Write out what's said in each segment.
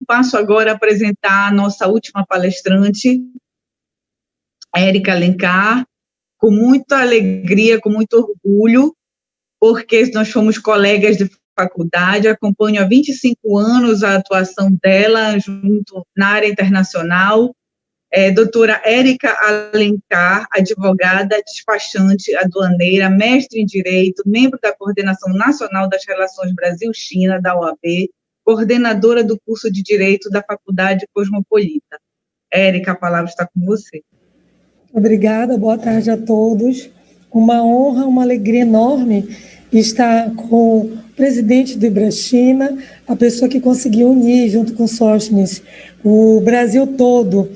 passo agora a apresentar a nossa última palestrante, Érica Alencar, com muita alegria, com muito orgulho, porque nós fomos colegas de faculdade, acompanho há 25 anos a atuação dela junto na área internacional. Doutora Érica Alencar, advogada, despachante aduaneira, mestre em Direito, membro da Coordenação Nacional das Relações Brasil-China, da OAB, coordenadora do curso de Direito da Faculdade Cosmopolita. Érica, a palavra está com você. Obrigada, boa tarde a todos. Uma honra, uma alegria enorme estar com o presidente do IBRA-China, a pessoa que conseguiu unir, junto com Sóstenes, o Brasil todo,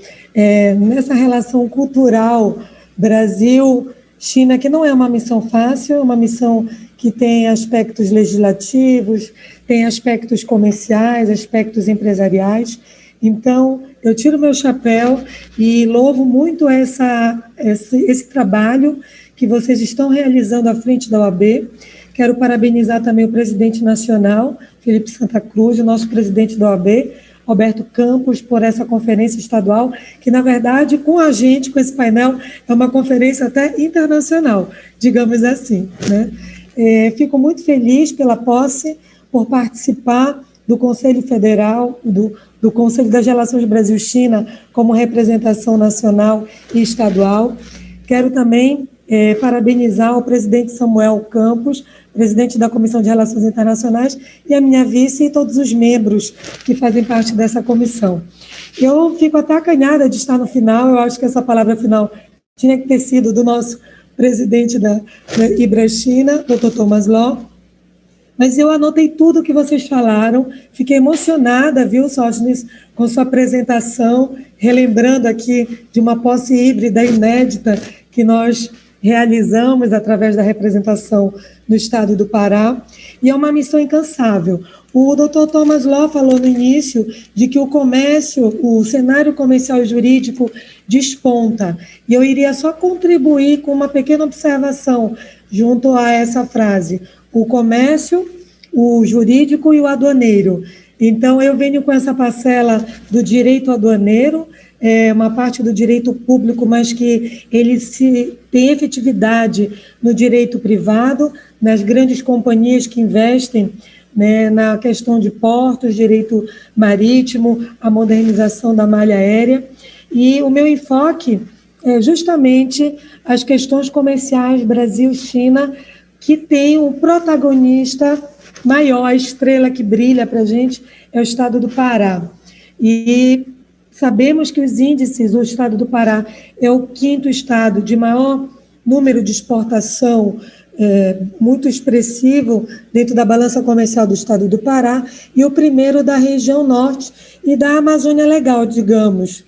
nessa relação cultural Brasil-China, que não é uma missão fácil, é uma missão que tem aspectos legislativos, tem aspectos comerciais, aspectos empresariais. Então, eu tiro meu chapéu e louvo muito esse trabalho que vocês estão realizando à frente da OAB. Quero parabenizar também o presidente nacional, Felipe Santa Cruz, o nosso presidente da OAB, Alberto Campos, por essa conferência estadual, que, na verdade, com a gente, com esse painel, é uma conferência até internacional, digamos assim, né? Fico muito feliz pela posse, por participar do Conselho Federal, do Conselho das Relações Brasil-China, como representação nacional e estadual. Quero também parabenizar o presidente Samuel Campos, presidente da Comissão de Relações Internacionais, e a minha vice e todos os membros que fazem parte dessa comissão. Eu fico até acanhada de estar no final, eu acho que essa palavra final tinha que ter sido do nosso presidente da IBRA-China, Dr. Thomas Law, mas eu anotei tudo o que vocês falaram, fiquei emocionada, viu, Sóstenes, com sua apresentação, relembrando aqui de uma posse híbrida inédita que nós realizamos através da representação no estado do Pará, e é uma missão incansável. O Dr. Thomas Law falou no início de que o comércio, o cenário comercial e jurídico desponta, e eu iria só contribuir com uma pequena observação junto a essa frase: o comércio, o jurídico e o aduaneiro. Então, eu venho com essa parcela do direito aduaneiro, uma parte do direito público, mas que ele tem efetividade no direito privado, nas grandes companhias que investem, né, na questão de portos, direito marítimo, a modernização da malha aérea. E o meu enfoque é justamente as questões comerciais Brasil-China, que tem um protagonista maior, a estrela que brilha para a gente é o estado do Pará. E sabemos que os índices, o estado do Pará é o 5º estado de maior número de exportação, muito expressivo dentro da balança comercial do estado do Pará, e o primeiro da região norte e da Amazônia Legal, digamos.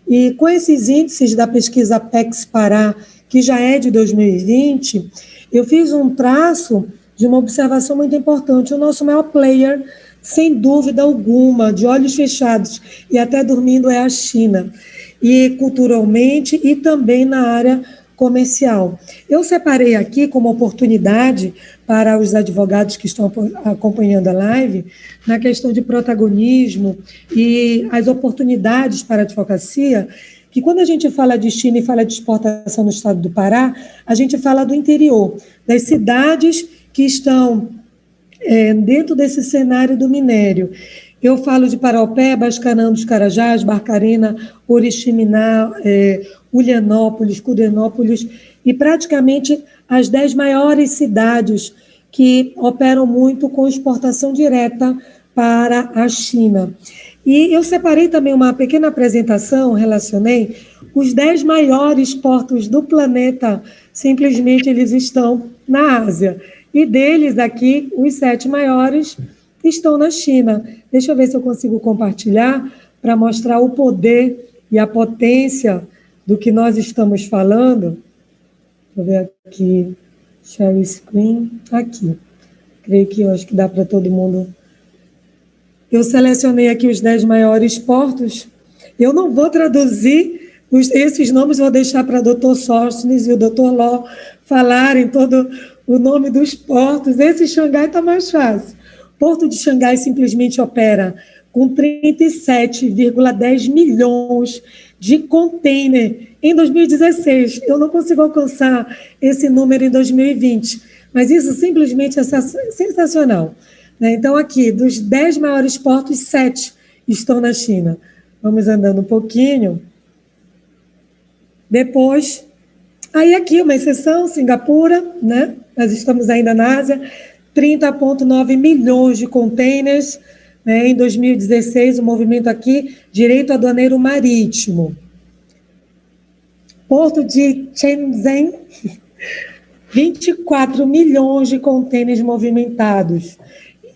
E com esses índices da pesquisa Apex Pará, que já é de 2020, eu fiz um traço de uma observação muito importante. O nosso maior player, sem dúvida alguma, de olhos fechados e até dormindo, é a China, e culturalmente e também na área comercial. Eu separei aqui como oportunidade para os advogados que estão acompanhando a live, na questão de protagonismo e as oportunidades para a advocacia, que quando a gente fala de China e fala de exportação no estado do Pará, a gente fala do interior, das cidades que estão dentro desse cenário do minério. Eu falo de Paraupebas, Canaã dos Carajás, Barcarena, Oriximiná, Ulianópolis, Cudenópolis, e praticamente as 10 maiores cidades que operam muito com exportação direta para a China. E eu separei também uma pequena apresentação, relacionei os 10 maiores portos do planeta, simplesmente eles estão na Ásia. E deles aqui, os 7 maiores estão na China. Deixa eu ver se eu consigo compartilhar para mostrar o poder e a potência do que nós estamos falando. Vou ver aqui, share screen, aqui. Creio que eu acho que dá para todo mundo. Eu selecionei aqui os 10 maiores portos. Eu não vou traduzir esses nomes, vou deixar para o Dr. Sóstenes e o Dr. Law falarem todo o nome dos portos. Esse Xangai está mais fácil. O Porto de Xangai simplesmente opera com 37,10 milhões de container em 2016. Eu não consigo alcançar esse número em 2020, mas isso simplesmente é sensacional. Então, aqui, dos 10 maiores portos, 7 estão na China. Vamos andando um pouquinho. Depois, aí aqui uma exceção, Singapura, né? Nós estamos ainda na Ásia, 30,9 milhões de containers, né? Em 2016, o movimento aqui, direito aduaneiro marítimo. Porto de Shenzhen, 24 milhões de containers movimentados.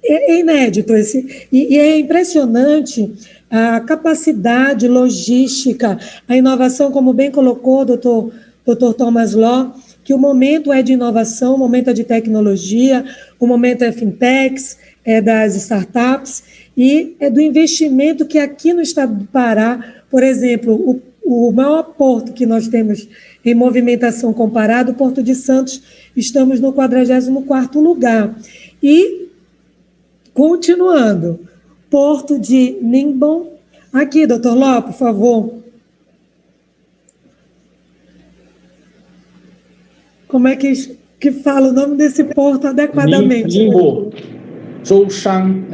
É inédito esse, e é impressionante a capacidade logística, a inovação, como bem colocou o doutor Thomas Law, que o momento é de inovação, o momento é de tecnologia, o momento é fintechs, é das startups, e é do investimento que aqui no estado do Pará, por exemplo, o maior porto que nós temos em movimentação comparado, o Porto de Santos, estamos no 44º lugar. E, continuando, Porto de Ningbo. Aqui, doutor Ló, por favor. Como é que fala o nome desse porto adequadamente? Ningbo. Zhoushan.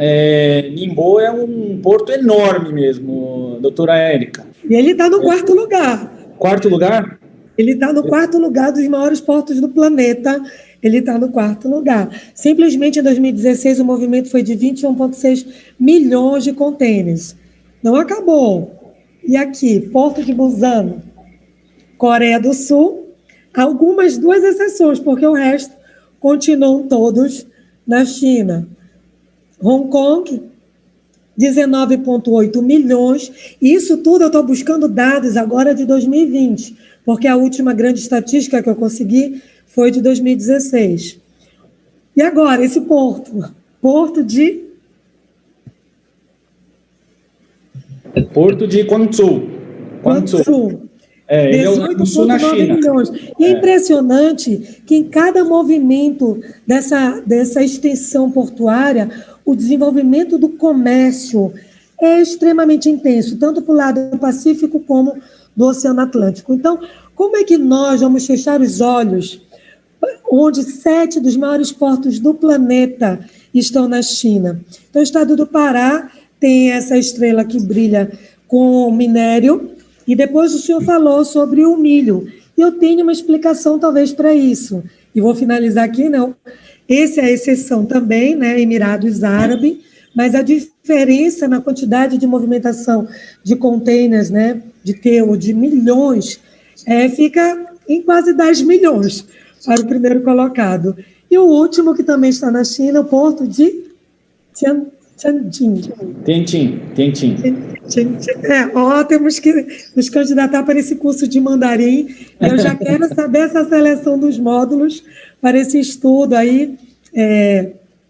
Ningbo é um porto enorme mesmo, doutora Érica. E ele está no 4º lugar. 4º lugar? Ele está no 4º lugar dos maiores portos do planeta. Ele está no 4º lugar. Simplesmente em 2016 o movimento foi de 21,6 milhões de contêineres. Não acabou. E aqui, Porto de Busan, Coreia do Sul, algumas 2 exceções, porque o resto continuam todos na China. Hong Kong, 19,8 milhões. Isso tudo eu estou buscando dados agora de 2020, porque a última grande estatística que eu consegui foi de 2016. E agora, esse Porto de Guangzhou. Ele é o sul na China. Milhões. E é impressionante que em cada movimento dessa extensão portuária, o desenvolvimento do comércio é extremamente intenso, tanto para o lado do Pacífico como do Oceano Atlântico. Então, como é que nós vamos fechar os olhos onde 7 dos maiores portos do planeta estão na China? Então, o estado do Pará tem essa estrela que brilha com minério, e depois o senhor falou sobre o milho. E eu tenho uma explicação, talvez, para isso. E vou finalizar aqui, não. Essa é a exceção também, né, Emirados Árabes, mas a diferença na quantidade de movimentação de containers, né, de milhões, fica em quase 10 milhões para o primeiro colocado. E o último, que também está na China, o porto de Tianjin. Temos que nos candidatar para esse curso de mandarim. Eu já quero saber essa seleção dos módulos para esse estudo aí.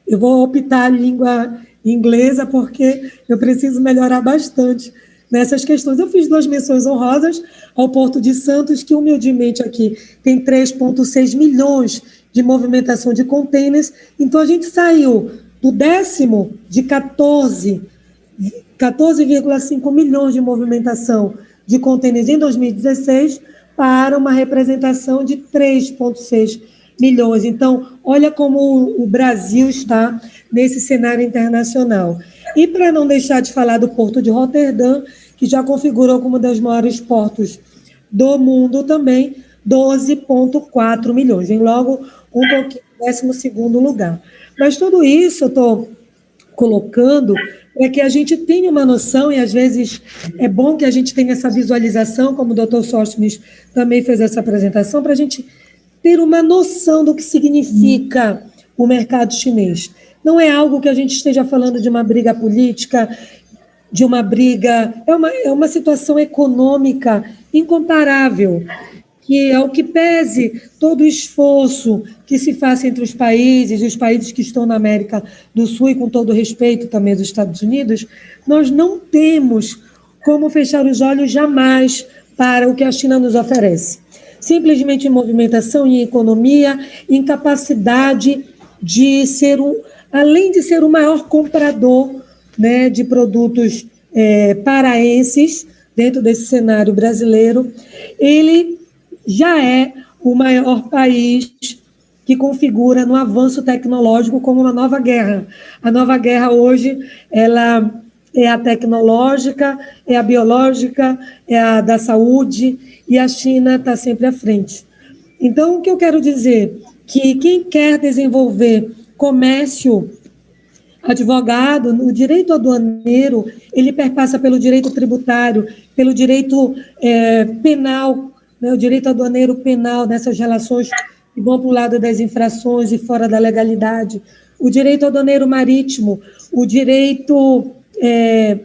Eu vou optar em língua inglesa, porque eu preciso melhorar bastante nessas questões. Eu fiz 2 menções honrosas ao Porto de Santos, que humildemente aqui tem 3,6 milhões de movimentação de contêineres. Então, a gente saiu do 10º de 14,5 milhões de movimentação de contêineres em 2016 para uma representação de 3,6 milhões. Então, olha como o Brasil está nesse cenário internacional. E para não deixar de falar do Porto de Roterdã, que já configurou como um dos maiores portos do mundo também, 12,4 milhões. Vem logo um pouquinho em 12º lugar. Mas tudo isso eu estou colocando para que a gente tenha uma noção, e às vezes é bom que a gente tenha essa visualização, como o Dr. Sóstenes também fez essa apresentação, para a gente ter uma noção do que significa o mercado chinês. Não é algo que a gente esteja falando de uma briga política, de uma briga... É uma situação econômica incomparável, que é o que pese todo o esforço que se faça entre os países que estão na América do Sul, e com todo o respeito também dos Estados Unidos, nós não temos como fechar os olhos jamais para o que a China nos oferece. Simplesmente em movimentação, em economia, em capacidade de ser, além de ser o maior comprador né, de produtos paraenses dentro desse cenário brasileiro, ele já é o maior país que configura no avanço tecnológico como uma nova guerra. A nova guerra hoje, ela é a tecnológica, é a biológica, é a da saúde, e a China está sempre à frente. Então, o que eu quero dizer? Que quem quer desenvolver comércio, advogado, o direito aduaneiro, ele perpassa pelo direito tributário, pelo direito penal, né, o direito aduaneiro penal, nessas relações que vão para o lado das infrações e fora da legalidade, o direito aduaneiro marítimo, o direito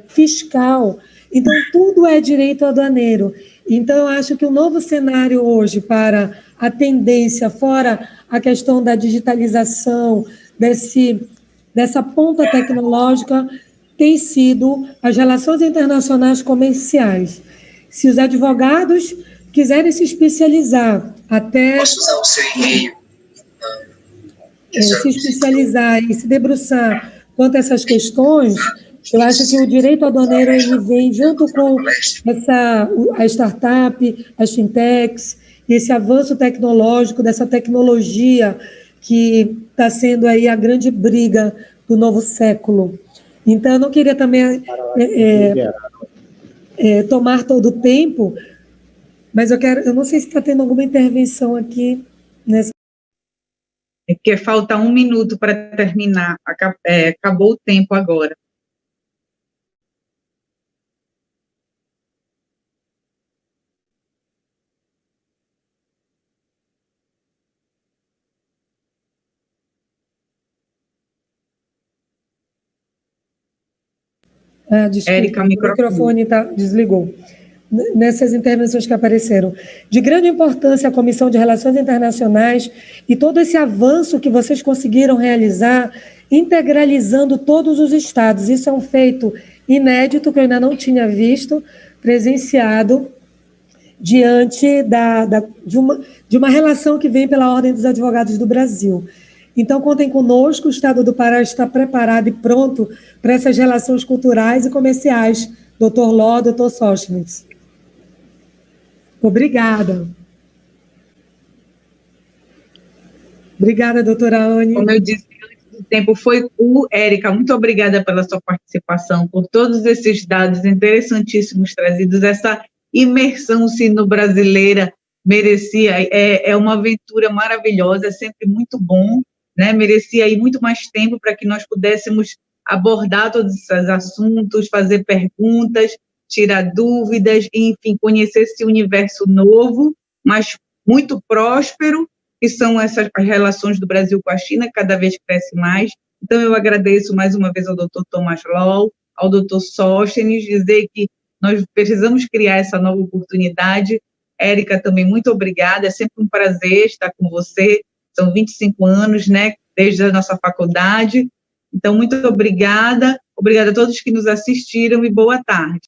fiscal. Então, tudo é direito aduaneiro. Então, eu acho que o novo cenário hoje para a tendência, fora a questão da digitalização, dessa ponta tecnológica, tem sido as relações internacionais comerciais. Se os advogados quiserem se especializar até... Posso usar o seu e-mail? Se especializar e se debruçar quanto a essas questões, eu acho que o direito aduaneiro ele vem junto com a startup, as fintechs, esse avanço tecnológico, dessa tecnologia que está sendo aí a grande briga do novo século. Então, eu não queria também tomar todo o tempo, mas eu não sei se está tendo alguma intervenção aqui nessa. É que falta 1 minuto para terminar, acabou o tempo agora. Desculpa, Érica, o microfone desligou. Nessas intervenções que apareceram. De grande importância a Comissão de Relações Internacionais e todo esse avanço que vocês conseguiram realizar, integralizando todos os estados. Isso é um feito inédito que eu ainda não tinha visto, presenciado, diante de uma relação que vem pela Ordem dos Advogados do Brasil. Então, contem conosco, o Estado do Pará está preparado e pronto para essas relações culturais e comerciais. Dr. Ló, Dr. Sóstenes. Obrigada. Obrigada, doutora Anne. Como eu disse antes do tempo, foi Érica, muito obrigada pela sua participação, por todos esses dados interessantíssimos trazidos, essa imersão sino-brasileira merecia, é uma aventura maravilhosa, é sempre muito bom, né? Merecia aí muito mais tempo para que nós pudéssemos abordar todos esses assuntos, fazer perguntas, tirar dúvidas, enfim, conhecer esse universo novo, mas muito próspero, que são essas as relações do Brasil com a China, cada vez cresce mais. Então, eu agradeço mais uma vez ao Dr. Thomas Loll, ao Dr. Sóstenes, dizer que nós precisamos criar essa nova oportunidade. Érica, também muito obrigada, é sempre um prazer estar com você, são 25 anos, né, desde a nossa faculdade. Então, muito obrigada a todos que nos assistiram e boa tarde.